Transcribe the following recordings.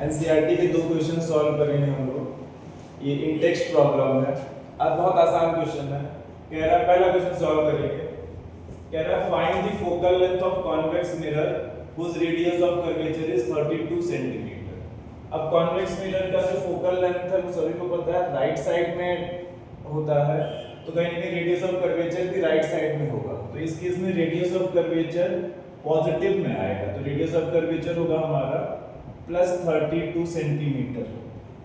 NCERT के 2 question solve करेंगे हम लोग। ये इन टेक्स्ट प्रॉब्लम है। अब बहुत आसान क्वेश्चन है। कह रहा है पहला क्वेश्चन सॉल्व करेंगे। कह रहा है find the focal length of convex mirror whose radius of curvature is 32 centimetre. अब कॉन्वेक्स मिरर का जो फोकल लेंथ है वो सभी को पता है राइट साइड में होता है, तो कहीं ना कहीं रेडियस ऑफ कर्वेचर भी राइट साइड में होगा। तो इस केस में रेडियस ऑफ कर्वेचर पॉजिटिव में आएगा, तो रेडियस ऑफ कर्वेचर होगा हमारा +32 सेंटीमीटर।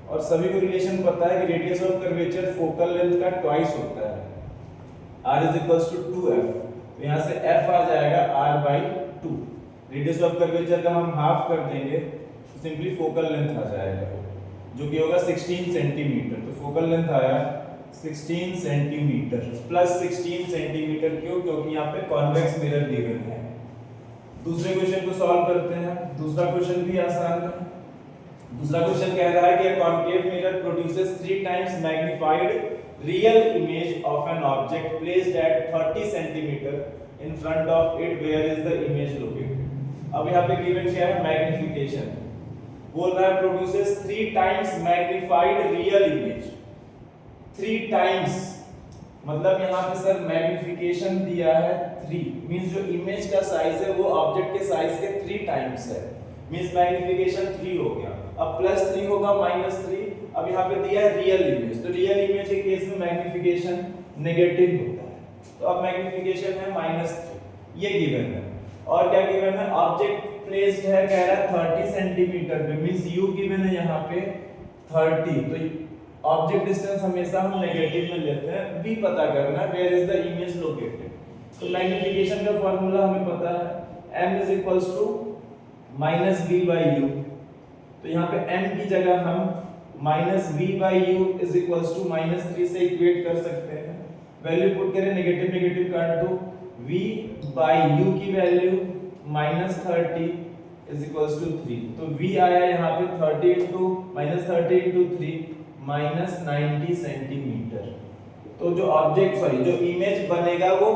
और सभी को रिलेशन पता है कि radius of curvature focal length का ट्वाइस होता है, r = 2f। तो यहाँ से f आ जाएगा r/2। रेडियस ऑफ कर्वेचर का हम हाफ कर देंगे तो सिंपली फोकल लेंथ आ जाएगा, जो कि होगा 16 सेंटीमीटर। तो फोकल लेंथ आया 16 सेंटीमीटर +16 सेंटीमीटर। क्यों? क्योंकि यहाँ पे कॉन्वेक्स मिरर गिवन है। दूसरे क्वेश्चन को सॉल्व करते हैं। दूसरा क्वेश्चन भी आसान है। दूसरा क्वेश्चन कह रहा है कि a concave mirror produces 3 times magnified real image of an object placed at 30 centimeter in front of it, where is the image located। अब यहाँ पे गिवन क्या है? मैग्निफिकेशन। बोल रहा है produces 3 times magnified real image. 3 times मतलब यहाँ पे सर मैग्निफिकेशन दिया है 3, मींस जो इमेज का साइज है वो ऑब्जेक्ट के साइज के 3 टाइम्स है, मींस मैग्निफिकेशन 3 हो गया। अब +3 होगा -3। अब यहाँ पे दिया है रियल इमेज, तो रियल इमेज के केस में मैग्निफिकेशन नेगेटिव होता है, तो अब मैग्निफिकेशन है -3। ये गिवन है। और क्या गिवन है? ऑब्जेक्ट प्लेस्ड है, कह रहा है 30 सेंटीमीटर पे, मींस u गिवन है यहाँ पे 30। तो ऑब्जेक्ट डिस्टेंस हमेशा हम नेगेटिव में लेते हैं। v पता करना है, where is the image located. तो मैग्निफिकेशन का फार्मूला हमें पता है, m = -v/u। तो यहाँ पे m की जगह हम -v/u = -3 से इक्वेट कर सकते हैं। वैल्यू पुट करें, नेगेटिव नेगेटिव काट दो, v/u की वैल्यू -30 = 3। तो v आया यहाँ पे 30 × 3 -90 सेंटीमीटर। तो जो ऑब्जेक्ट जो इमेज बनेगा वो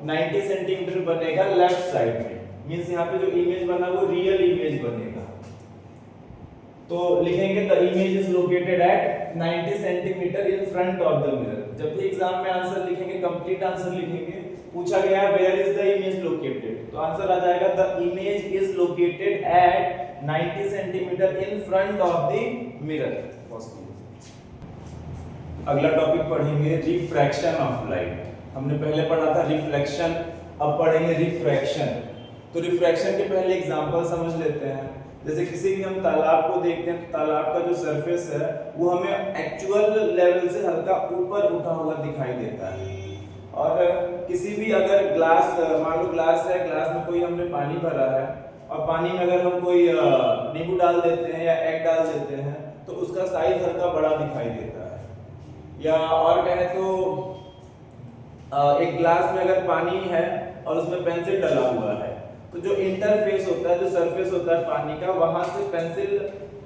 90 सेंटीमीटर बनेगा लेफ्ट साइड में, मींस यहाँ पे जो इमेज बना वो रियल इमेज बनेगा। तो लिखेंगे the image is located at 90 centimetre in front of the mirror. जब भी एग्जाम में आंसर लिखेंगे, कंप्लीट आंसर लिखेंगे, पूछा गया है where is the image located, तो आंसर आ जाएगा the image is located at 90 centimetre in front of the mirror. अगला टॉपिक पढ़ेंगे रिफ्रैक्शन ऑफ लाइट। हमने पहले पढ़ा था रिफ्लेक्शन, अब पढ़ेंगे रिफ्रैक्शन। तो रिफ्रैक्शन के पहले एग्जांपल समझ लेते हैं। जैसे किसी भी हम तालाब को देखते हैं, तो तालाब का जो सरफेस है वो हमें एक्चुअल लेवल से हल्का ऊपर उठा हुआ दिखाई देता है। और किसी भी अगर ग्लास, मान लो ग्लास है, ग्लास में कोई हमने पानी भरा है और पानी में अगर हम कोई नींबू डाल देते हैं या एग डाल देते हैं तो उसका साइज हल्का बड़ा दिखाई देता है। या और कहें तो एक ग्लास में अगर पानी है और उसमें पेंसिल डला हुआ है, तो जो इंटरफेस होता है, जो सरफेस होता है पानी का, वहां से पेंसिल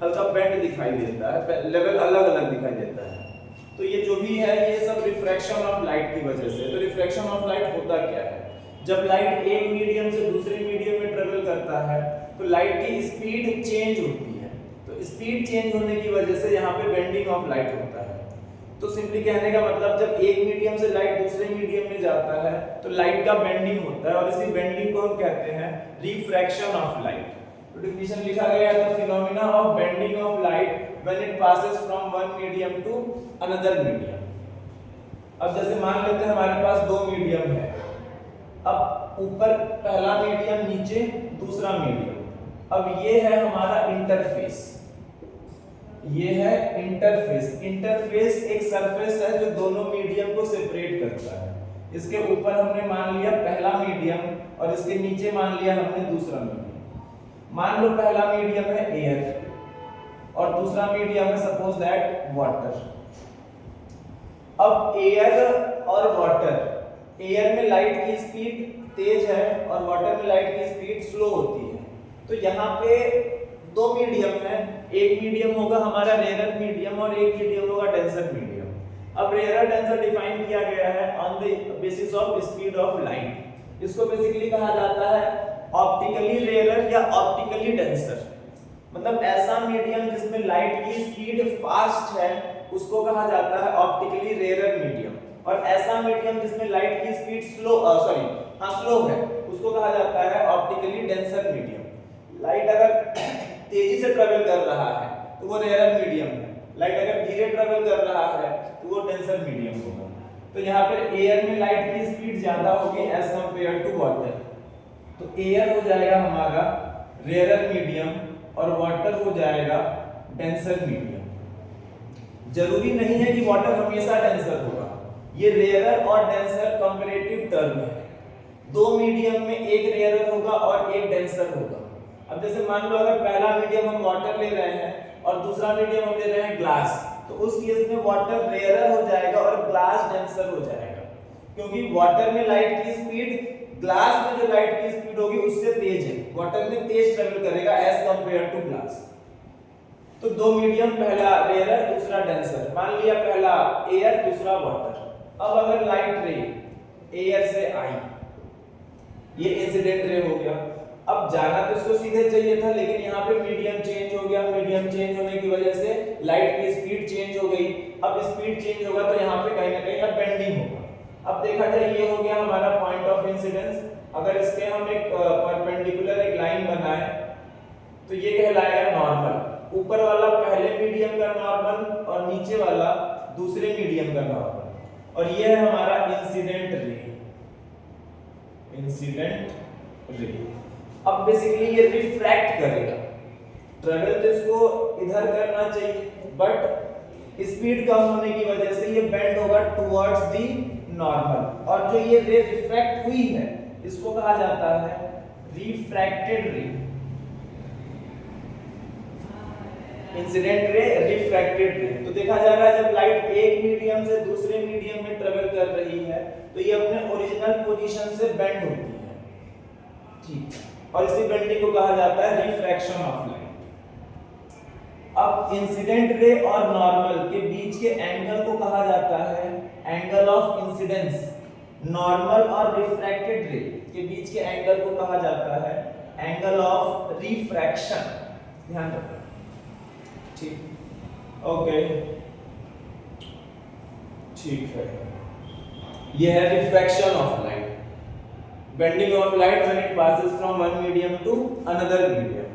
हल्का बेंड दिखाई देता है, लेवल अलग अलग दिखाई देता है। तो ये जो भी है ये सब रिफ्रैक्शन ऑफ लाइट की वजह से। तो रिफ्रैक्शन ऑफ लाइट होता क्या है? जब लाइट एक मीडियम से दूसरे मीडियम में ट्रेवल करता है तो लाइट की स्पीड चेंज होती है। तो स्पीड चेंज होने की वजह से यहाँ पे बेंडिंग ऑफ लाइट होता है। तो सिंपली कहने का मतलब जब एक मीडियम से लाइट दूसरे मीडियम में जाता है तो लाइट का बेंडिंग होता है, और इसी बेंडिंग को हम कहते हैं रिफ्रैक्शन ऑफ लाइट। तो डेफिनेशन लिखा गया है, the phenomena of bending of light when it passes from one medium to another medium. अब जैसे मान लेते हैं हमारे पास 2 मीडियम है, अब ऊपर पहला मीडियम, नीचे दूसरा मीडियम। अब ये है हमारा इंटरफेस, ये है इंटरफेस। इंटरफेस एक सरफेस है जो दोनों मीडियम को सेपरेट करता है। इसके ऊपर हमने मान लिया पहला मीडियम और इसके नीचे मान लिया हमने दूसरा मीडियम। मान लो पहला मीडियम है एयर और दूसरा मीडियम है सपोज दैट वाटर। अब एयर और वाटर, एयर में लाइट की स्पीड तेज है और वाटर में लाइट की स्पीड स्लो होती है। तो यहाँ पे 2 मीडियम है, एक मीडियम होगा हमारा रेयर मीडियम और एक मीडियम होगा डेंसर मीडियम। अब रेयर डेंसर डिफाइन किया गया है on the basis of speed of light. इसको बेसिकली कहा जाता है ऑप्टिकली रेयर या ऑप्टिकली डेंसर। मतलब ऐसा मीडियम जिसमें लाइट की स्पीड फास्ट है उसको कहा जाता है ऑप्टिकली रेयर मीडियम, और ऐसा मीडियम जिसमें लाइट की स्पीड स्लो है उसको कहा जाता है ऑप्टिकली डेंसर मीडियम। लाइट अगर तेजी से ट्रेवल कर रहा है तो वो रेयर मीडियम है, लाइट अगर धीरे ट्रेवल कर रहा है तो वो डेंसर मीडियम होगा। तो यहाँ पर एयर में लाइट की स्पीड ज्यादा होगी एज कंपेयर टू वाटर, तो एयर हो जाएगा हमारा रेयर मीडियम और वाटर हो जाएगा डेंसर मीडियम। जरूरी नहीं है कि वाटर हमेशा डेंसर होगा, ये रेयर और डेंसर कंपैरेटिव टर्म है। दो मीडियम में एक रेयर होगा और एक डेंसर होगा। अब जैसे मान लो अगर पहला मीडियम हम वाटर ले रहे हैं और दूसरा मीडियम हम ले रहे हैं ग्लास, तो उस केस में वाटर रेयर हो जाएगा और ग्लास डेंसर हो जाएगा, क्योंकि वाटर में लाइट की स्पीड ग्लास में जो लाइट की स्पीड होगी उससे तेज है, वाटर में तेज ट्रेवल करेगा एज कंपेयर टू ग्लास। तो दो मीडियम, पहला रेयर दूसरा डेंसर, मान लिया पहला एयर दूसरा वाटर। अब अगर लाइट रे एयर से आई, ये इंसिडेंट रे हो गया, अब जाना तो इसको सीधे चाहिए था लेकिन यहाँ पे मीडियम चेंज हो गया, मीडियम चेंज होने की वजह से लाइट की स्पीड चेंज हो गई। अब स्पीड चेंज होगा तो यहाँ पे कहीं ना कहीं अब बेंडिंग होगा। अब देखा जाए ये हो गया हमारा पॉइंट ऑफ इंसिडेंस। अगर इसके हम एक परपेंडिकुलर एक लाइन बनाए तो ये कहलाएगा नॉर्मल। ऊपर वाला पहले मीडियम का नॉर्मल और नीचे वाला दूसरे मीडियम का नॉर्मल, और ये है हमारा इंसिडेंट रे। इंसिडेंट रे अब बेसिकली ये रिफ्रैक्ट करेगा, ट्रेवल तो इसको इधर करना चाहिए बट स्पीड कम होने की वजह से ये बेंड होगा टुवर्ड्स दी नॉर्मल, और जो ये रे रिफ्रैक्ट हुई है इसको कहा जाता है रिफ्रैक्टेड रे। इंसिडेंट रे, रिफ्रैक्टेड रे। तो देखा जा रहा है जब लाइट एक मीडियम से दूसरे मीडियम में ट्रेवल कर रही है तो ये अपने ओरिजिनल पोजीशन से बेंड होती है, ठीक, और इसी बेंडिंग को कहा जाता है रिफ्रैक्शन ऑफ लाइट। अब इंसिडेंट रे और नॉर्मल के बीच के एंगल को कहा जाता है एंगल ऑफ इंसिडेंस। नॉर्मल और रिफ्रैक्टेड रे के बीच के एंगल को कहा जाता है एंगल ऑफ रिफ्रैक्शन। ध्यान रखो, ठीक, ओके, ठीक है। ये है refraction of light, bending of light when it passes from one medium to another medium.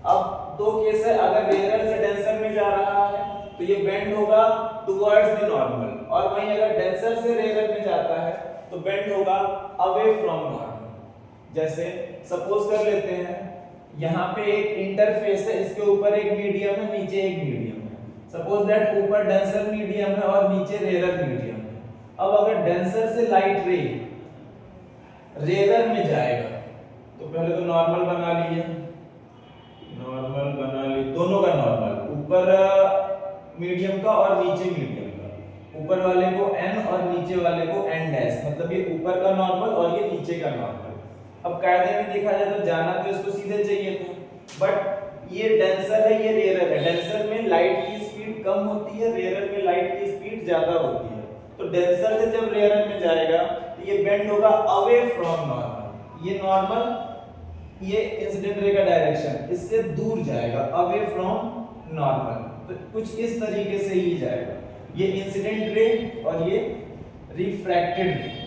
अब दो केस है, अगर रेयर से डेंसर में जा रहा है तो ये बेंड होगा टुवर्ड्स द नॉर्मल, और वहीं अगर डेंसर से रेयर में जाता है तो बेंड होगा अवे फ्रॉम नॉर्मल। जैसे सपोज कर लेते हैं यहाँ पे एक इंटरफेस है, इसके ऊपर एक मीडियम है, नीचे एक मीडियम है। सपोज दैट ऊपर डेंसर मीडियम है और नीचे रेयर मीडियम है। अब अगर डेंसर से लाइट रे रेयर में जाएगा तो पहले तो नॉर्मल बना लिए, नॉर्मल बना लिए, दोनों का नॉर्मल, ऊपर मीडियम का और नीचे मीडियम का, ऊपर वाले को n और नीचे वाले को n डैश, मतलब ये ऊपर का नॉर्मल और ये नीचे का नॉर्मल। अब कायदे में देखा जाए तो जाना तो इसको सीधे चाहिए था, बट ये डेंसर है ये रेयर है। डेंसर में लाइट की स्पीड कम होती है, रेयर में लाइट की स्पीड ज्यादा होती है। तो डेंसर से जब रेयर में जाएगा तो ये बेंड होगा अवे फ्रॉम नॉर्मल। ये नॉर्मल, ये इंसिडेंट रे का डायरेक्शन, इससे दूर जाएगा अवे फ्रॉम नॉर्मल। तो कुछ इस तरीके से ही जाएगा। ये इंसिडेंट रे और ये रिफ्रैक्टेड रे।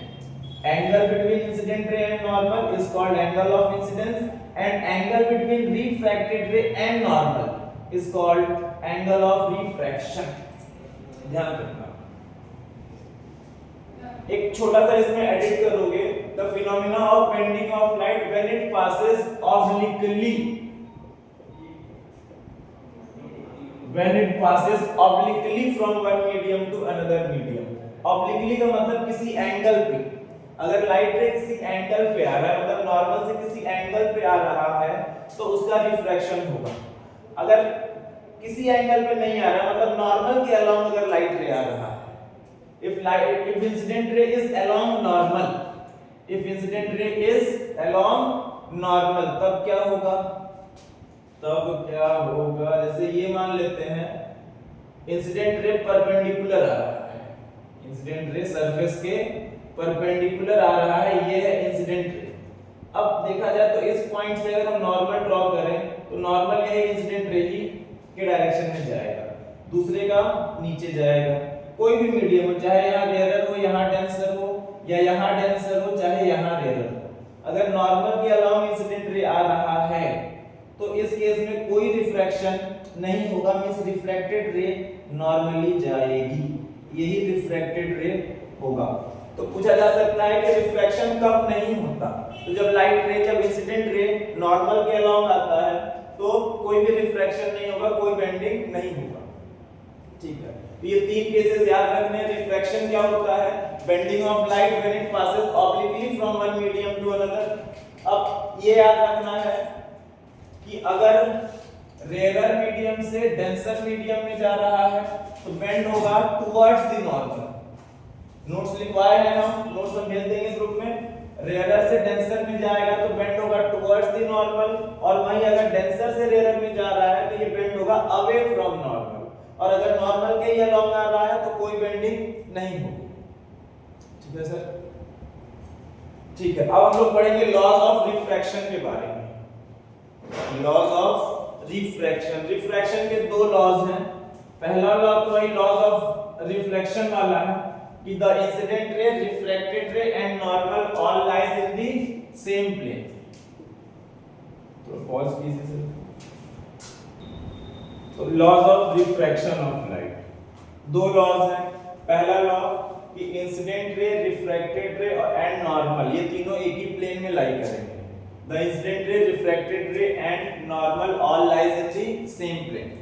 Angle between incident ray and normal is called angle of incidence, and angle between refracted ray and normal is called angle of refraction. ध्यान रखना। एक छोटा सा इसमें एडिट करोगे, the phenomena of bending of light when it passes obliquely, when it passes obliquely from one medium to another medium. Obliquely का मतलब किसी एंगल पे, अगर लाइट रे किसी एंगल पे आ रहा है, मतलब नॉर्मल से किसी एंगल पे आ रहा है तो उसका रिफ्रैक्शन होगा। अगर किसी एंगल पे नहीं आ रहा, मतलब नॉर्मल के अलोंग अगर लाइट रे आ रहा है, if incident ray is along normal, if incident ray is along normal, तब क्या होगा? तब क्या होगा? जैसे ये मान लेते हैं इंसिडेंट रे परपेंडिकुलर आ रहा है, इंसिडेंट रे सरफेस के परपेंडिकुलर आ रहा है, ये है इंसिडेंट रे। अब देखा जाए तो इस पॉइंट से अगर हम नॉर्मल ड्रॉ करें तो नॉर्मल ये इंसिडेंट रे दूसरे का नीचे जाएगा। कोई भी मीडियम हो, चाहे यहाँ रेयरर हो, यहाँ डेंसर हो, या यहाँ डेंसर हो, चाहे यहाँ रेयरर हो, अगर नॉर्मल के अलावा इंसिडेंट रे आ रहा है तो इस केस में कोई रिफ्रैक्शन नहीं होगा, मींस रिफ्रैक्टेड रे नॉर्मली जाएगी, यही रिफ्रैक्टेड रे होगा। तो पूछा जा सकता है कि रिफ्रैक्शन कब नहीं होता, तो जब लाइट रे, जब इंसिडेंट रे नॉर्मल के अलावा आता है तो कोई भी रिफ्रैक्शन नहीं होगा, कोई बेंडिंग नहीं होगा। ठीक है, तो ये तीन केसेस याद रखने हैं। रिफ्रैक्शन क्या होता है? Bending of light when it passes obliquely from one medium to another. अब ये याद रखना है कि अगर रेयरर मीडियम से डेंसर मीडियम में जा रहा है तो बेंड होगा टुवर्ड्स द नॉर्मल। नोट्स लिखवाए हैं हम, नोट्स हम भेज देंगे ग्रुप में। रेयरर से डेंसर में जाएगा तो बेंड होगा टुवर्ड्स द नॉर्मल, और वहीं अगर डेंसर से रेयरर में जा रहा है तो ये बेंड होगा अवे फ्रॉम नॉर्मल, और अगर नॉर्मल के ही अलोंग आ रहा है तो कोई बेंडिंग नहीं होगी। ठीक है सर? ठीक है, अब हम लोग पढ़ेंगे लॉज ऑफ रिफ्रैक्शन के बारे में। लॉज ऑफ रिफ्रैक्शन, रिफ्रैक्शन के दो लॉज हैं। पहला लॉ तो वही लॉज ऑफ रिफ्लेक्शन वाला है कि the incident ray, refracted ray and normal all lies in the same plane. तो पॉज कीजिए सर। तो laws of refraction of light, दो लॉज हैं। पहला लॉ कि incident ray, refracted ray and normal, ये तीनों एक ही प्लेन में लाई करेंगे। The incident ray, refracted ray and normal all lies in the same plane.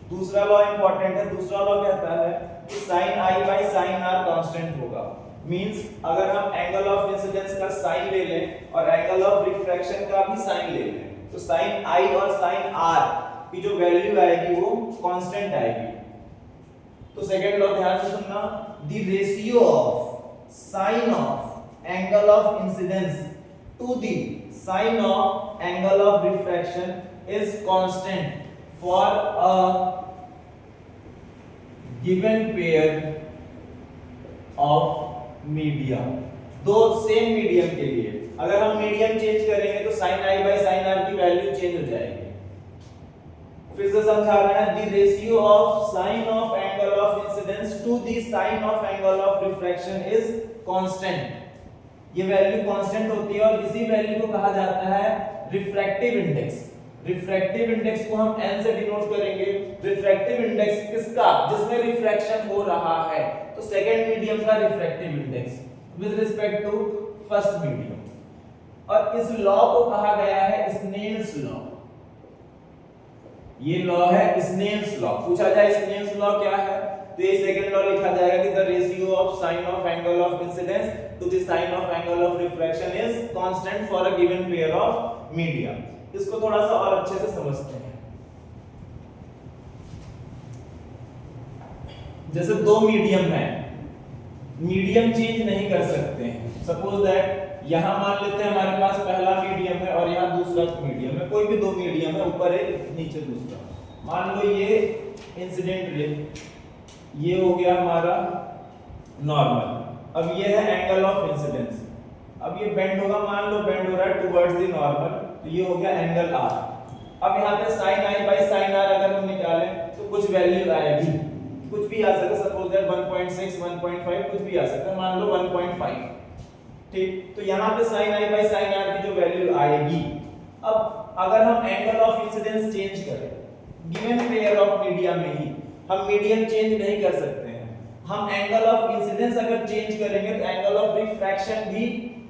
दूसरा लॉ इंपॉर्टेंट है। दूसरा लॉ कहता है कि sin i by sin r constant होगा। मींस अगर हम एंगल ऑफ इंसिडेंस का साइन ले लें और एंगल ऑफ रिफ्रैक्शन का भी साइन ले लें तो sin i और sin r की जो वैल्यू आएगी वो कांस्टेंट आएगी। तो सेकंड लॉ ध्यान से सुनना, the ratio of sine of angle of incidence to the sine of angle of refraction is constant for a given pair of medium. दो सेम मीडियम के लिए अगर हम मीडियम चेंज करेंगे तो sin i by sin r की value change हो जाएगी। फिर से समझा रहे हैं, the ratio of sine of angle of incidence to the sine of angle of refraction is constant. ये वैल्यू कांस्टेंट होती है और इसी वैल्यू को कहा जाता है रिफ्रैक्टिव इंडेक्स। रिफ्रैक्टिव इंडेक्स को हम n से डिनोट करेंगे। रिफ्रैक्टिव इंडेक्स किसका? जिसमें रिफ्रैक्शन हो रहा है, तो सेकंड मीडियम का refractive index with respect to first medium. और इस लॉ को कहा गया है स्नेल्स लॉ। ये लॉ है स्नेल्स लॉ। पूछा जाए स्नेल्स लॉ क्या है तो ये सेकंड लॉ लिखा जाएगा कि the ratio of sine of angle of incidence to the sine of angle of refraction is constant for a given pair of medium. इसको थोड़ा सा और अच्छे से समझते हैं। जैसे दो मीडियम है, मीडियम चेंज नहीं कर सकते हैं। सपोज दैट यहां मान लेते हैं हमारे पास पहला मीडियम है और यहां दूसरा मीडियम है। कोई भी दो मीडियम है, ऊपर एक नीचे दूसरा। मान लो ये इंसिडेंट रे, ये हो गया हमारा नॉर्मल। अब ये है एंगल ऑफ इंसिडेंस। अब ये बेंड होगा, मान लो बेंड हो रहा है टुवर्ड्स द नॉर्मल, तो ये हो गया एंगल r। अब यहाँ पे sin i by sin r अगर हम निकालें तो कुछ वैल्यू आएगी, कुछ भी आ सकता है। सपोज दैट 1.6, 1.5 कुछ भी आ सकता है, मान लो 1.5। ठीक, तो यहाँ पे sin i by sin r की जो वैल्यू आएगी, अब अगर हम एंगल ऑफ इंसिडेंस चेंज करें गिवन पेयर ऑफ मीडिया में ही, हम मीडियम चेंज नहीं कर सकते हैं। हम एंगल ऑफ इंसिडेंस अगर चेंज करेंगे तो एंगल ऑफ रिफ्रैक्शन भी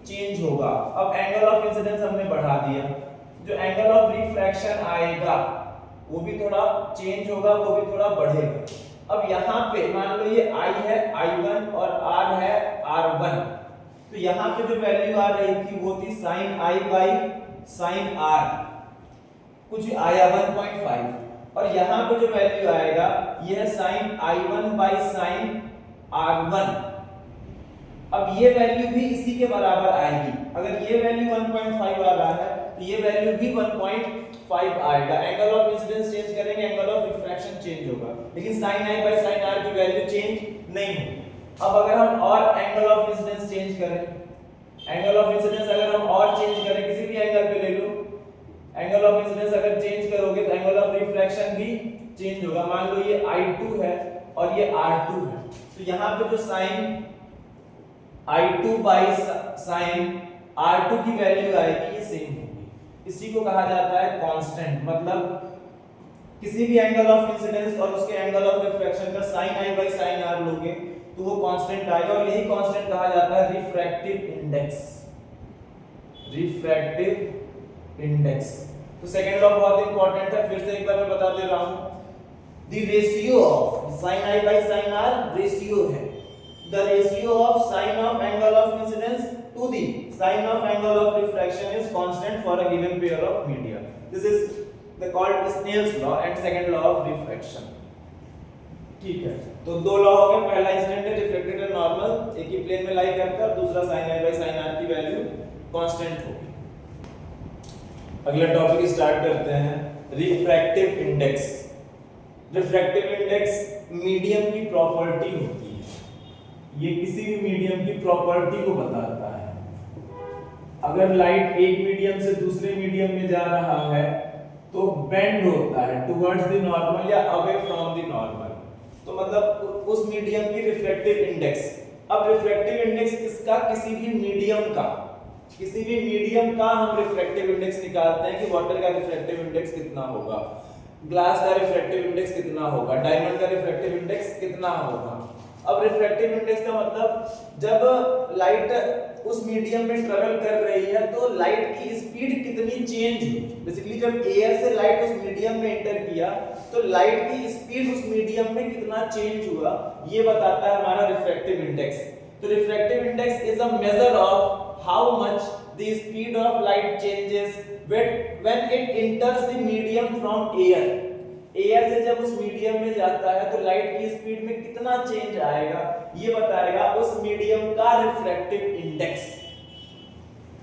चेंज होगा। अब एंगल ऑफ इंसिडेंस हमने बढ़ा दिया, जो एंगल ऑफ रिफ्रैक्शन आएगा वो भी थोड़ा चेंज होगा, वो भी थोड़ा बढ़ेगा। अब यहाँ पे मान लो ये I है I1 और R है R1, तो यहाँ पे जो वैल्यू आ रही थी वो थी sin I by sin R, कुछ आया 1.5, और यहाँ पे जो वैल्यू आएगा ये है sin I1 by sin R1। अब ये वैल्यू भी इसी के बराबर आएगी। अगर ये वैल्यू 1.5 आ रहा है तो ये वैल्यू भी 1.5 आएगा। एंगल ऑफ इंसिडेंस चेंज करेंगे, एंगल ऑफ रिफ्रैक्शन चेंज होगा, लेकिन sin i by sin r की वैल्यू चेंज नहीं होगी। अब अगर हम और एंगल ऑफ इंसिडेंस चेंज करें, एंगल ऑफ इंसिडेंस अगर हम और चेंज करें, किसी भी एंगल पे ले लो, एंगल ऑफ इंसिडेंस अगर चेंज करोगे तो एंगल ऑफ रिफ्रैक्शन भी चेंज होगा। मान लो ये I2 है और ये R2 है, तो यहाँ पे जो sign I2 by sine R2 की वैल्यू आएगी ये सेम होगी। इसी को कहा जाता है कांस्टेंट, मतलब किसी भी एंगल ऑफ इंसिडेंस और उसके एंगल ऑफ रिफ्रैक्शन का sin I by sin R लोगे तो वो कांस्टेंट आएगा, और यही कांस्टेंट कहा जाता है रिफ्रैक्टिव इंडेक्स। Refractive index. तो सेकंड लॉ बहुत इंपॉर्टेंट है, फिर से एक बार मैं बता दे रहा हूं। The ratio of sin I by sin R ratio है, the ratio of sin of angle of incidence to the sin of angle of refraction is constant for a given pair of media. This is the called Snell's law and second law of refraction. ठीक है, तो दो law हो गए, पहला instant है reflected and normal, एक ही plane में लाई करता है, और दूसरा sin I by sin R की वैल्यू कांस्टेंट होगी। अगला टॉपिक स्टार्ट करते हैं, refractive index. Refractive index medium की प्रॉपर्टी होती है, ये किसी भी मीडियम की प्रॉपर्टी को बताता है। अगर लाइट एक मीडियम से दूसरे मीडियम में जा रहा है तो बेंड होता है टुवर्ड्स द नॉर्मल या अवे फ्रॉम द नॉर्मल, तो मतलब उस मीडियम की रिफ्रैक्टिव इंडेक्स। अब रिफ्रैक्टिव इंडेक्स किसका, किसी भी मीडियम का, किसी भी मीडियम का हम रिफ्रैक्टिव इंडेक्स निकालते हैं कि वाटर का रिफ्रैक्टिव इंडेक्स कितना होगा, ग्लास का रिफ्रैक्टिव इंडेक्स कितना होगा, डायमंड का रिफ्रैक्टिव इंडेक्स कितना होगा। अब रिफ्रैक्टिव इंडेक्स का मतलब जब लाइट उस मीडियम में ट्रेवल कर रही है तो लाइट की स्पीड कितनी चेंज हुई। बेसिकली जब एयर से लाइट उस मीडियम में एंटर किया तो लाइट की स्पीड उस मीडियम में कितना चेंज हुआ, ये बताता है हमारा रिफ्रैक्टिव इंडेक्स। तो refractive index is a measure of how much the speed of light changes when it enters the medium from air. Air से जब उस मीडियम में जाता है तो लाइट की स्पीड में कितना चेंज आएगा, ये बताएगा उस मीडियम का रिफ्रैक्टिव इंडेक्स।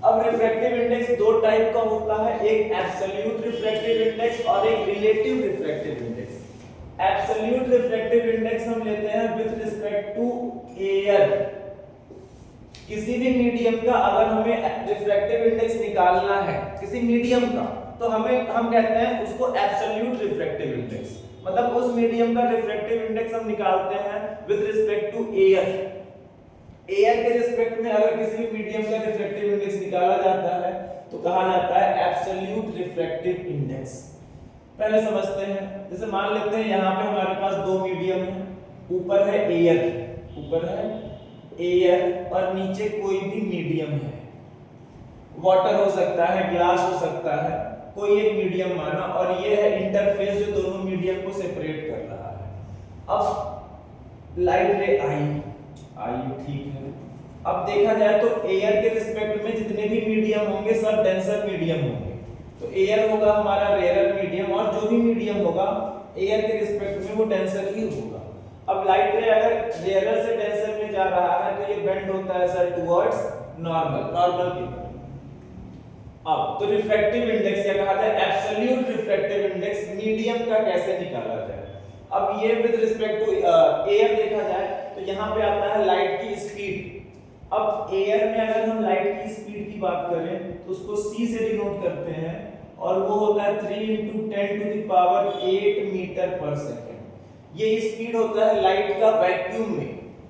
अब रिफ्रैक्टिव इंडेक्स दो टाइप का होता है, एक एब्सोल्यूट रिफ्रैक्टिव इंडेक्स और एक relative refractive index. Absolute refractive index हम लेते हैं विद रिस्पेक्ट टू एयर। किसी भी मीडियम का अगर हमें रिफ्रैक्टिव इंडेक्स निकालना है किसी मीडियम का, तो हम कहते हैं उसको एब्सोल्यूट रिफ्रैक्टिव इंडेक्स, मतलब उस मीडियम का रिफ्रैक्टिव इंडेक्स हम निकालते हैं with respect to air. Air के रिस्पेक्ट में अगर किसी भी मीडियम का रिफ्रैक्टिव इंडेक्स निकाला जाता है तो कहा जाता है एब्सोल्यूट रिफ्रैक्टिव इंडेक्स। पहले समझते हैं, जैसे मान लेते हैं यहाँ पे हमारे पास दो मीडियम है, ऊपर है एयर, ऊपर है एयर और नीचे कोई भी मीडियम है, वाटर हो सकता है, ग्लास हो सकता है, कोई एक मीडियम माना, और ये है इंटरफेस जो दोनों मीडियम को सेपरेट कर रहा है। अब लाइट रे आई, ठीक है। अब देखा जाए तो एयर के रिस्पेक्ट में जितने भी मीडियम होंगे सब डेंसर मीडियम होंगे, तो एयर होगा हमारा रेयर मीडियम, और जो भी मीडियम होगा एयर के रिस्पेक्ट में वो डेंसर ही होगा। अब लाइट रे अगर रेयर से डेंसर में जा रहा है तो ये बेंड होता है सर टुवर्ड्स नॉर्मल की तरफ। अब तो रिफ्रैक्टिव इंडेक्स या कहा जाए एब्सोल्यूट रिफ्रैक्टिव इंडेक्स मीडियम का कैसे निकाला जाए। अब ये विद रिस्पेक्ट टू एयर देखा जाए तो यहाँ पे आता है लाइट की स्पीड। अब एयर में अगर हम लाइट की स्पीड की बात करें तो उसको c से डिनोट करते हैं, और वो होता है 3 × 10⁸ मीटर पर सेकंड। ये स्पीड होता है लाइट का वैक्यूम में,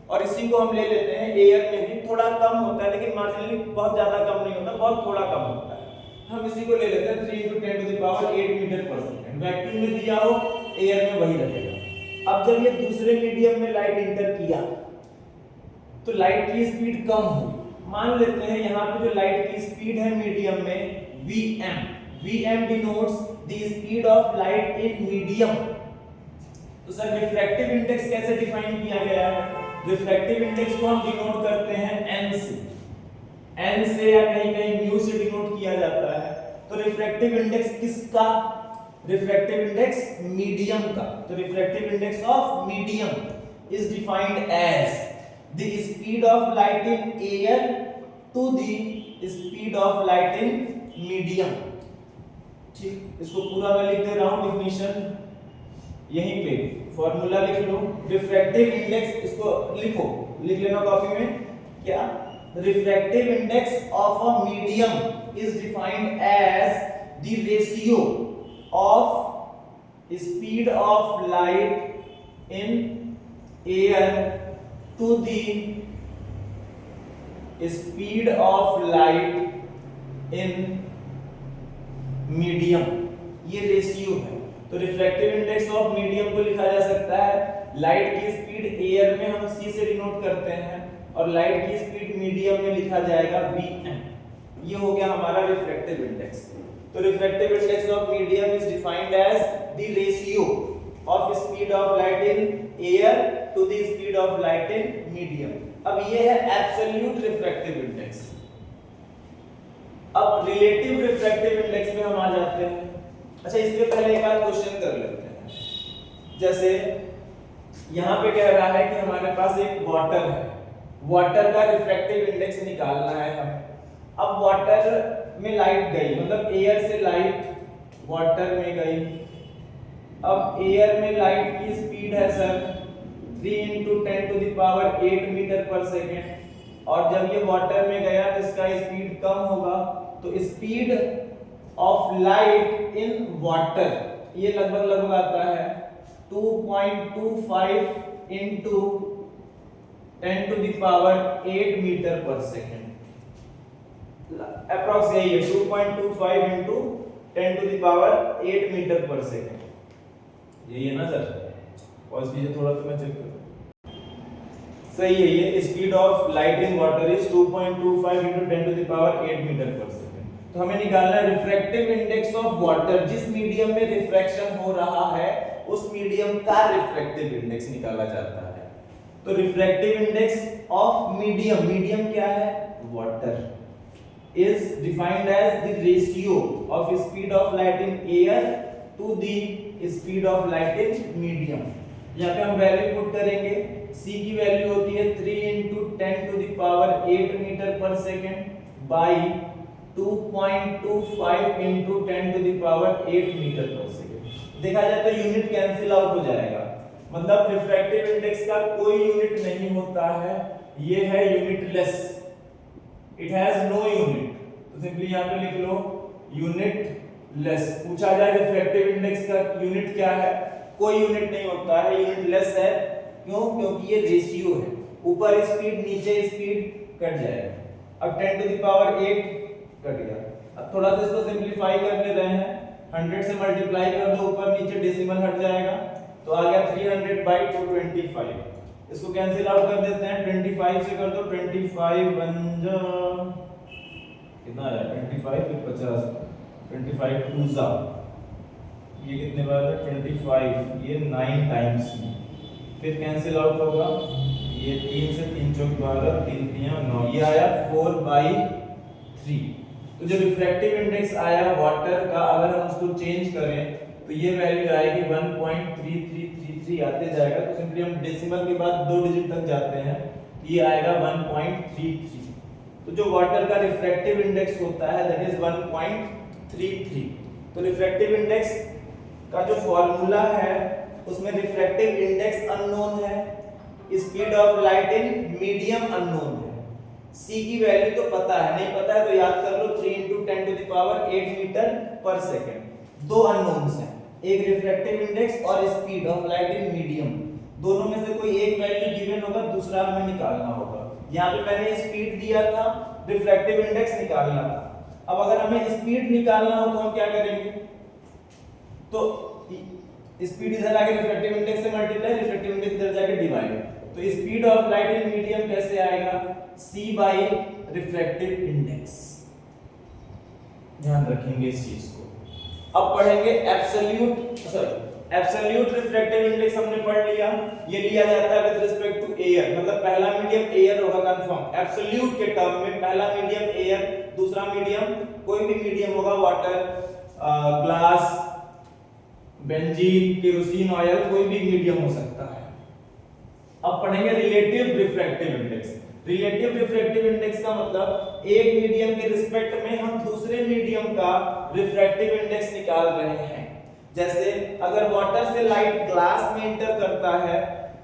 और इसी को हम ले लेते हैं एयर में भी थोड़ा कम होता है, लेकिन मार्जिनली बहुत ज्यादा कम नहीं होता, बहुत थोड़ा कम होता है। हम इसी को ले लेते हैं 3 × 10⁸ मीटर पर सेकंड। वैक्यूम में दिया हो एयर में वही रहेगा। अब जब ये दूसरे मीडियम में लाइट इंटर किया तो लाइट की स्पीड कम हुई। मान लेते हैं यहाँ पे जो लाइट की स्पीड है मीडियम में Vm denotes the speed of light in medium. तो सर रिफ्रैक्टिव इंडेक्स कैसे डिफाइन किया गया है? रिफ्रैक्टिव इंडेक्स को हम डिनोट करते हैं n से या कहीं म्यू से डिनोट किया जाता है। तो रिफ्रैक्टिव इंडेक्स किसका? रिफ्रैक्टिव इंडेक्स मीडियम का। तो refractive index of medium is defined as the speed of light in air to the speed of light in medium. ठीक, इसको पूरा मैं लिख दे रहा हूं डिफिनीशन, यहीं पे फॉर्मूला लिख लो। रिफ्रैक्टिव इंडेक्स, इसको लिख लेना कॉपी में। क्या? Refractive index of a medium is defined as the ratio of speed of light in air to the speed of light in medium, ये रेशियो है। तो रिफ्रैक्टिव इंडेक्स ऑफ मीडियम को लिखा जा सकता है, लाइट की स्पीड एयर में हम c से डिनोट करते हैं और लाइट की स्पीड मीडियम में लिखा जाएगा vm। ये हो गया हमारा रिफ्रैक्टिव इंडेक्स। तो refractive index of medium is defined as the ratio of speed of light in air to the speed of light in medium. अब ये है एब्सोल्यूट रिफ्रैक्टिव इंडेक्स। अब रिलेटिव रिफ्रैक्टिव इंडेक्स में हम आ जाते हैं। अच्छा, इसके पहले एक आध क्वेश्चन कर लेते हैं। जैसे यहां पे कह रहा है कि हमारे पास एक वाटर है, वाटर का रिफ्रैक्टिव इंडेक्स निकालना है हमें। अब वाटर में लाइट गई, मतलब एयर से लाइट वाटर में गई। अब एयर में लाइट की स्पीड है सर 3 × 10⁸ मीटर पर सेकेंड, और जब ये वाटर में गया तो इसका स्पीड कम होगा, तो speed of light in water ये लगभग आता है 2.25 × 10⁸ मीटर पर सेकेंड। अप्रॉक्स यही है 2.25 × 10⁸ मीटर पर सेकेंड। यही है ना सर? पॉज कीजिए थोड़ा तो मैं चेक करूं। सही है, ये speed of light in water is 2.25 × 10⁸ metre पर सेकेंड। तो हमें निकालना है रिफ्रैक्टिव इंडेक्स ऑफ वाटर। जिस मीडियम में रिफ्रैक्शन हो रहा है उस मीडियम का रिफ्रैक्टिव इंडेक्स निकाला जाता है। तो refractive index of medium, medium क्या है? Water, is defined as the ratio of speed of light in air to the speed of light in medium। यहाँ पे हम वैल्यू पुट करेंगे। c की वैल्यू होती है 3 × 10⁸ मीटर पर सेकेंड बाई 2.25 × 10⁸ मीटर पर सेकेंड। देखा जाए तो यूनिट कैंसिल आउट हो जाएगा, मतलब रिफ्रैक्टिव इंडेक्स का कोई यूनिट नहीं होता है, ये है unitless, it has no unit. तो सिंपली यहां पे लिख लो यूनिटलेस। पूछा जाए रिफ्रैक्टिव इंडेक्स का यूनिट क्या है, कोई यूनिट नहीं होता है, यूनिटलेस है। क्यों? क्योंकि ये रेशियो है, ऊपर स्पीड नीचे स्पीड कट जाएगा। अब 10⁸ कट गया। अब थोड़ा सा इसको सिंपलीफाई कर ले रहे हैं, 100 से मल्टीप्लाई कर दो, ऊपर नीचे डेसिमल हट जाएगा, तो आ गया 300/225। इसको कैंसिल आउट कर देते हैं, 25 से कर दो, 25 बन जा कितना आया 25 फिर 50, 25 2 जा, ये कितने बार है 25, ये 9 टाइम्स में, फिर कैंसिल आउट होगा, ये 3 से 3 चौक 12, 3 3 9, ये आया 4/3। तो जो रिफ्रैक्टिव इंडेक्स आया वाटर का, अगर हम उसको चेंज करें तो ये वैल्यू आएगी 1.3333 आते जाएगा। तो सिंपली हम डेसिमल के बाद 2 डिजिट तक जाते हैं, ये आएगा 1.33। तो जो वाटर का रिफ्रैक्टिव इंडेक्स होता है दैट इज 1.33। तो रिफ्रैक्टिव इंडेक्स का जो फॉर्मूला है उसमें रिफ्रैक्टिव इंडेक्स अननोन है, speed of light in medium unknown है, c की वैल्यू तो पता है, नहीं पता है तो याद कर लो 3 × 10⁸ मीटर पर सेकेंड। दो अननोन्स हैं, एक रिफ्रैक्टिव इंडेक्स और speed of light in medium. दोनों में से कोई एक वैल्यू गिवन होगा, दूसरा हमें निकालना होगा। यहाँ पे मैंने स्पीड दिया था, रिफ्रैक्टिव इंडेक्स निकालना था। अब अगर हमें स्पीड निकालना हो तो हम क्या करेंगे, तो स्पीड इधर आके रिफ्रैक्टिव इंडेक्स से मल्टीप्लाई, रिफ्रैक्टिव इंडेक्स इधर जाके डिवाइड। तो speed of light in medium कैसे आएगा, c/रिफ्रैक्टिव इंडेक्स। ध्यान रखेंगे इस चीज को। अब पढ़ेंगे एब्सोल्यूट रिफ्रैक्टिव इंडेक्स हमने पढ़ लिया, ये लिया जाता है विद रिस्पेक्ट टू एयर, मतलब पहला मीडियम एयर होगा कंफर्म। एब्सोल्यूट के टर्म में पहला मीडियम एयर, दूसरा मीडियम कोई भी मीडियम होगा, water, glass, benzene, kerosene oil, कोई भी मीडियम हो सकता है। अब पढ़ेंगे relative refractive index. Relative refractive index का मतलब एक मीडियम के रिस्पेक्ट में हम दूसरे मीडियम का रिफ्रैक्टिव इंडेक्स निकाल रहे हैं। जैसे अगर वाटर से लाइट ग्लास में एंटर करता है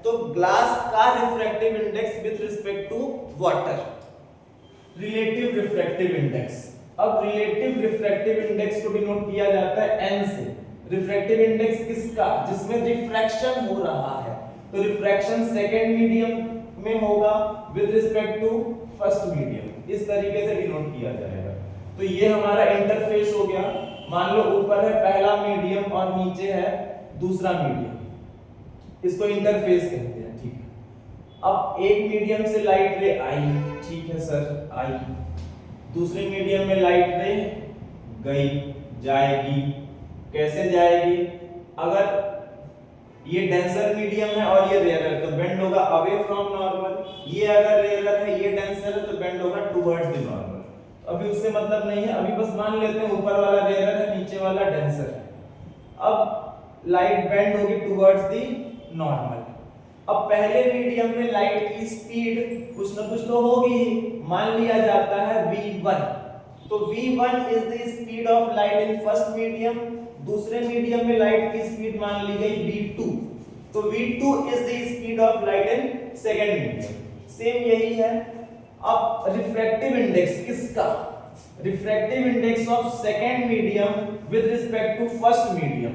तो ग्लास का refractive index with respect to water, relative refractive index. अब रिलेटिव रिफ्रैक्टिव इंडेक्स को डिनोट किया जाता है n से। रिफ्रैक्टिव इंडेक्स किसका, जिसमें रिफ्रैक्शन हो रहा है। तो रिफ्रैक्शन सेकंड मीडियम में होगा with respect to first medium, इस तरीके से डिनोट किया जाएगा। तो ये हमारा इंटरफेस हो गया। मान लो ऊपर है पहला मीडियम और नीचे है दूसरा मीडियम, इसको इंटरफेस कहते हैं, ठीक है। अब एक मीडियम से लाइट रे आई, ठीक है सर, आई, दूसरे मीडियम में लाइट रे गई, जाएगी, कैसे जाएगी? अगर ये डेंसर मीडियम है और ये रेयर है तो बेंड होगा अवे फ्रॉम नॉर्मल, ये अगर रेयर है ये डेंसर है तो बेंड होगा टुवर्ड्स द नॉर्मल। अभी उससे मतलब नहीं है, अभी बस मान लेते हैं ऊपर वाला रेयर है नीचे वाला डेंसर है। अब लाइट बेंड होगी टुवर्ड्स द नॉर्मल। अब पहले मीडियम में लाइट की स्पीड कुछ ना कुछ तो होगी, मान लिया जाता है v1, तो v1 is the speed of light in first medium, दूसरे मीडियम में लाइट की स्पीड मान ली गई v2, तो v2 is the speed of light in second medium. Same यही है। अब रिफ्रैक्टिव इंडेक्स किसका? Refractive index of second medium with respect to first medium.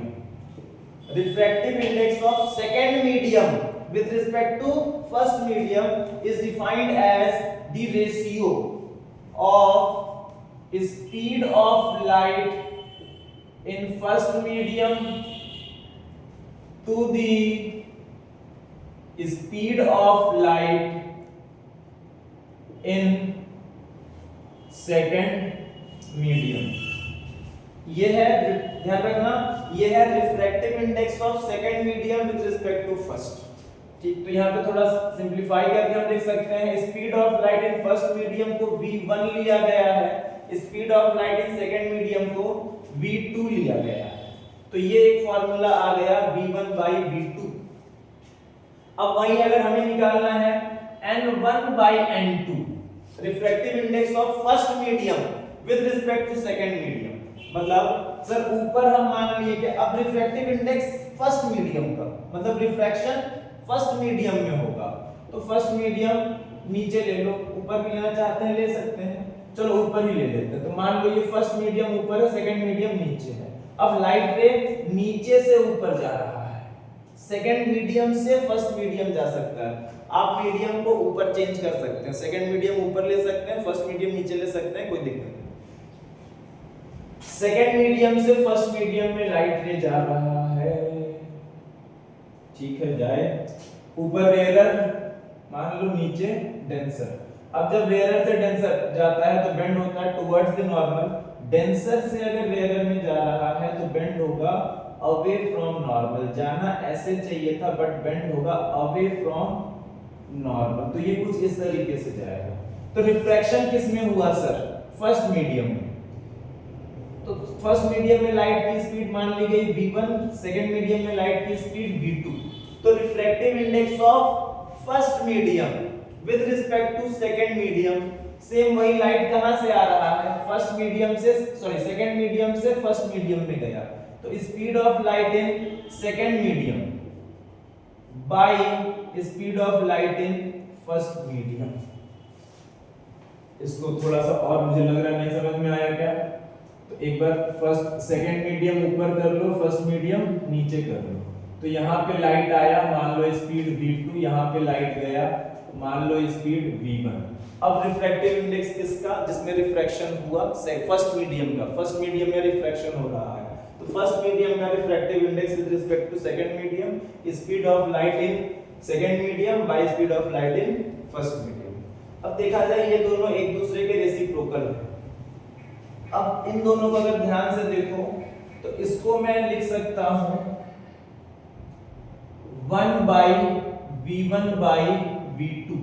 Refractive index of second medium with respect to first medium is defined as the ratio of speed of light in first medium to the speed of light in second medium। ये है, ध्यान रखना, ये है refractive index of second medium with respect to first. ठीक, तो यहाँ पे थोड़ा सिंपलीफाई करके हम देख सकते हैं speed of light in first medium को v1 लिया गया है, speed of light in second medium को v2 लिया गया है। तो ये एक फार्मूला आ गया v1 by v2। अब वही अगर हमें निकालना है n1 by n2, refractive index of first medium with respect to second medium. मतलब सर ऊपर हम मान लिए कि अब रिफ्रैक्टिव इंडेक्स फर्स्ट मीडियम का मतलब रिफ्रैक्शन फर्स्ट मीडियम में होगा, तो फर्स्ट मीडियम नीचे ले लो, ऊपर भी लेना चाहते हैं ले सकते हैं, चलो ऊपर ही ले लेते हैं। तो मान लो ये फर्स्ट मीडियम ऊपर है, सेकंड मीडियम नीचे है। अब लाइट रे नीचे से ऊपर जा रहा है, सेकंड मीडियम से फर्स्ट मीडियम जा सकता है। आप मीडियम को ऊपर चेंज कर सकते हैं, सेकंड मीडियम ऊपर ले सकते हैं, फर्स्ट मीडियम नीचे ले सकते हैं, कोई दिक्कत नहीं। सेकंड मीडियम से फर्स्ट मीडियम में लाइट रे जा रहा है, ठीक है, जाए, ऊपर रेयर, मान लो नीचे डेंसर। अब जब रेयर से डेंसर जाता है तो बेंड होता है टुवर्ड्स द नॉर्मल, डेंसर से अगर रेयर में जा रहा है तो बेंड होगा अवे फ्रॉम नॉर्मल। जाना ऐसे चाहिए था बट बेंड होगा अवे फ्रॉम नॉर्मल, तो ये कुछ इस तरीके से जाएगा। तो रिफ्रैक्शन किस में हुआ सर? फर्स्ट मीडियम में। तो फर्स्ट मीडियम में लाइट की स्पीड मान ली गई v1, सेकंड मीडियम में लाइट की स्पीड v2। तो refractive index of first medium with respect to second medium, same वही लाइट कहां से आ रहा है? फर्स्ट मीडियम से, सॉरी सेकंड मीडियम से फर्स्ट मीडियम में गया, तो speed of light in second medium by speed of light in first medium. इसको थोड़ा सा और मुझे लग रहा है नहीं समझ में आया क्या? तो एक बार फर्स्ट सेकंड मीडियम ऊपर कर लो, फर्स्ट मीडियम नीचे कर लो। तो यहाँ पे लाइट आया, मान लो स्पीड v2, यहाँ पे लाइट गया, मान लो स्पीड v1। अब रिफ्रैक्टिव इंडेक्स किसका? जिसमें रिफ्रैक्शन हुआ फर्स्ट मीडियम का, फर्स्ट मीडियम में रिफ्रैक्शन हो रहा है, तो फर्स्ट मीडियम का refractive index with respect to second medium, speed of light in second medium by speed of light in first medium. अब देखा जाए ये दोनों एक दूसरे के रेसिप्रोकल हैं। अब इन दोनों को अगर ध्यान से देखो तो इसको मैं लिख सकता हूं 1 by v1 by v2,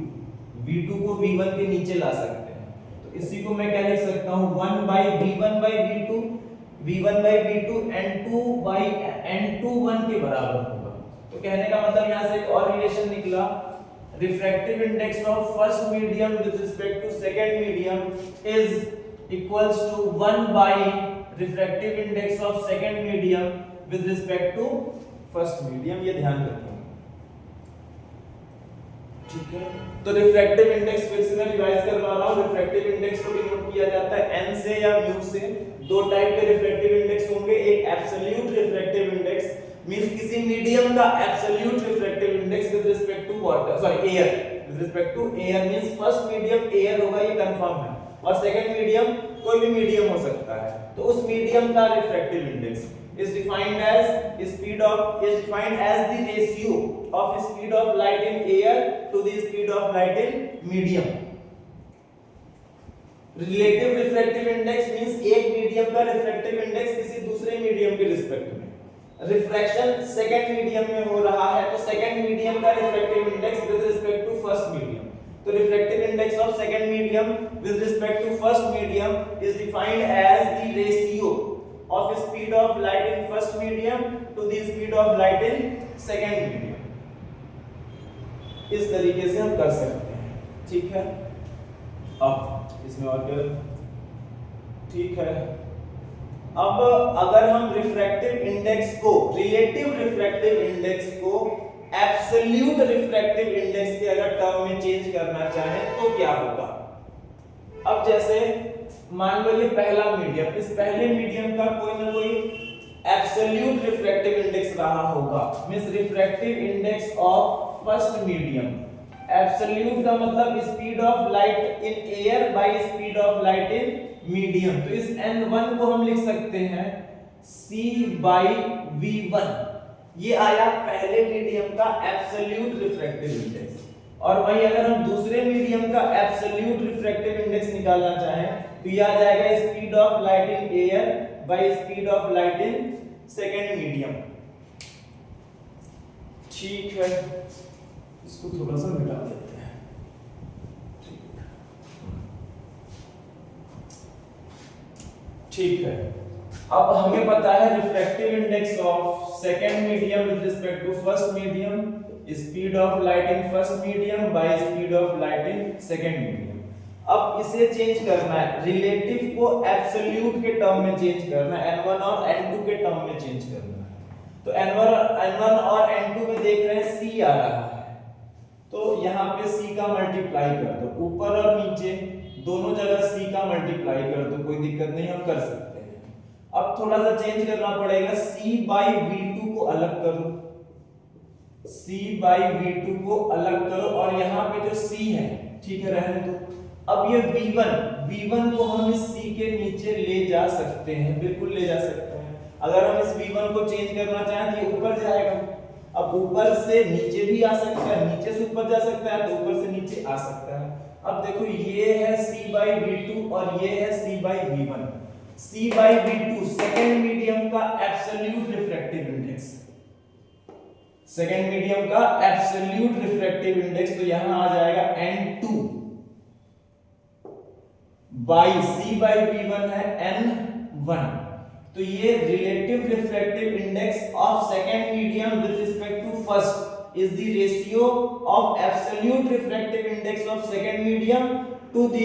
v2 को v1 के नीचे ला सकते हैं, तो इसी को मैं क्या लिख सकता हूं 1 by v1 by v2, v1 by v2 n2 by n2 1 के बराबर होगा। तो कहने का मतलब यहां से एक और रिलेशन निकला, refractive index of first medium with respect to second medium is equals to 1 by refractive index of second medium with respect to first medium। ये ध्यान रखना, ठीक है। तो रिफ्रैक्टिव इंडेक्स फिर से मैं रिवाइज करवा रहा हूं। रिफ्रैक्टिव इंडेक्स को डिनोट किया जाता है n से या म्यू से। दो टाइप के रिफ्रैक्टिव इंडेक्स होंगे, एक एब्सोल्यूट रिफ्रैक्टिव इंडेक्स मींस किसी मीडियम का absolute refractive index with respect to water, sorry air, with respect to air means first medium air होगा, ये कंफर्म है, और सेकंड मीडियम कोई भी मीडियम हो सकता है। तो उस मीडियम का refractive index is defined as the ratio of speed of light in air to the speed of light in medium. Relative refractive index means एक मीडियम का रिफ्रैक्टिव इंडेक्स किसी दूसरे मीडियम के रिस्पेक्ट में। रिफ्रैक्शन सेकंड मीडियम में हो रहा है तो सेकंड मीडियम का refractive index with respect to first medium. तो refractive index of second medium with respect to first medium is defined as the ratio of speed of light in first medium to the speed of light in second medium। इस तरीके से हम कर सकते हैं, ठीक है। अब इसमें और क्या, ठीक है। अब अगर हम रिफ्रैक्टिव इंडेक्स को, रिलेटिव रिफ्रैक्टिव इंडेक्स को एब्सोल्यूट रिफ्रैक्टिव इंडेक्स के अगर टर्म में चेंज करना चाहें तो क्या होगा। अब जैसे मान लो ये पहला मीडियम, इस पहले मीडियम का कोई ना कोई एब्सोल्यूट रिफ्रैक्टिव इंडेक्स रहा होगा, means refractive index of first medium. Absolute का मतलब speed of light in air by speed of light in medium. तो इस n1 को हम लिख सकते हैं c by v1, ये आया पहले मीडियम का एब्सोल्यूट रिफ्रैक्टिव इंडेक्स। और वहीं अगर हम दूसरे मीडियम का एब्सोल्यूट रिफ्रैक्टिव इंडेक्स निकालना चाहें तो ये आ जाएगा speed of light in air by speed of light in second medium, ठीक है। इसको थोड़ा सा मिटा देते हैं, ठीक है। अब हमें पता है refractive index of second medium with respect to first medium, speed of light in first medium by speed of light in second medium. अब इसे चेंज करना है, रिलेटिव को एब्सोल्यूट के टर्म में चेंज करना है, n1 और n2 के टर्म में चेंज करना है। तो n1 और n2 में देख रहे हैं c आ रहा है, तो यहाँ पे c का मल्टीप्लाई कर दो, ऊपर और नीचे दोनों जगह c का मल्टीप्लाई कर दो, कोई दिक्कत नहीं, हम कर सकते हैं। अब थोड़ा सा चेंज करना पड़ेगा, c by v2 को अलग करो, c by v2 को अलग करो, और यहाँ पे जो c है, ठीक है, रहने दो। अब ये v1 को हम इस c के नीचे ले जा सकते हैं, बिल्कुल ले जा सकते हैं। अगर हम इस v1 को चेंज करना चाहें तो ये ऊपर जाएगा, अब ऊपर से नीचे भी आ सकता है, नीचे से ऊपर जा सकता है, तो ऊपर से नीचे आ सकता है। अब देखो ये है c by v2 और ये है c by v1। c by v2 second medium का absolute refractive index, second medium का एब्सोल्यूट रिफ्रैक्टिव इंडेक्स, तो यहां आ जाएगा n2 by c by v1 है n1। तो ये relative refractive index of second medium with respect to first is the ratio of absolute refractive index of second medium to the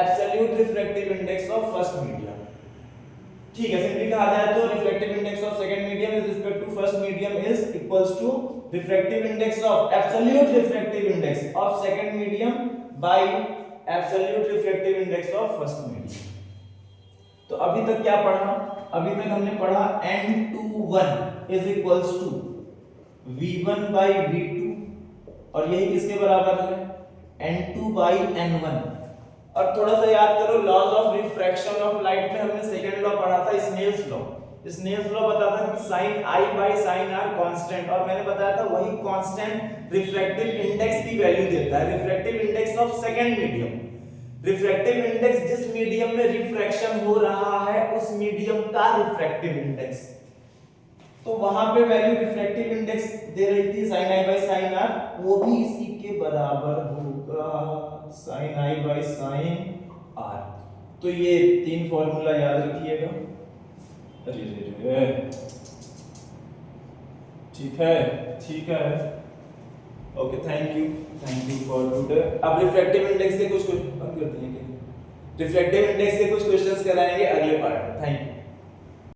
absolute refractive index of first medium, ठीक है। Simply कहा जाए तो refractive index of second medium with respect to first medium is equals to refractive index of absolute refractive index of second medium by absolute refractive index of first medium. तो अभी तक क्या पढ़ा, अभी तक हमने पढ़ा n21 is equals to v1 by v2, और यही किसके बराबर है, n2 by n1। और थोड़ा सा याद करो, laws of refraction of light में हमने सेकंड लॉ पढ़ा था, स्नेल्स लॉ। स्नेल्स लॉ बताता है कि sin i by sin r constant, और मैंने बताया था वही कांस्टेंट रिफ्रैक्टिव इंडेक्स की वैल्यू देता है, refractive index of second medium. Refractive index जिस मीडियम में रिफ्रैक्शन हो रहा है उस मीडियम का रिफ्रैक्टिव इंडेक्स, तो वहां पे वैल्यू रिफ्रैक्टिव इंडेक्स दे रही थी sin i by sin r, वो भी इसी के बराबर होगा sin i by sin r। तो ये तीन फॉर्मूला याद रखिएगा, ठीक है, ठीक है, okay, thank you for today. अब रिफ्रैक्टिव इंडेक्स के कुछ बंद करते हैं, रिफ्रैक्टिव इंडेक्स के कुछ क्वेश्चंस कराएंगे अगले पार्ट में। Thank you.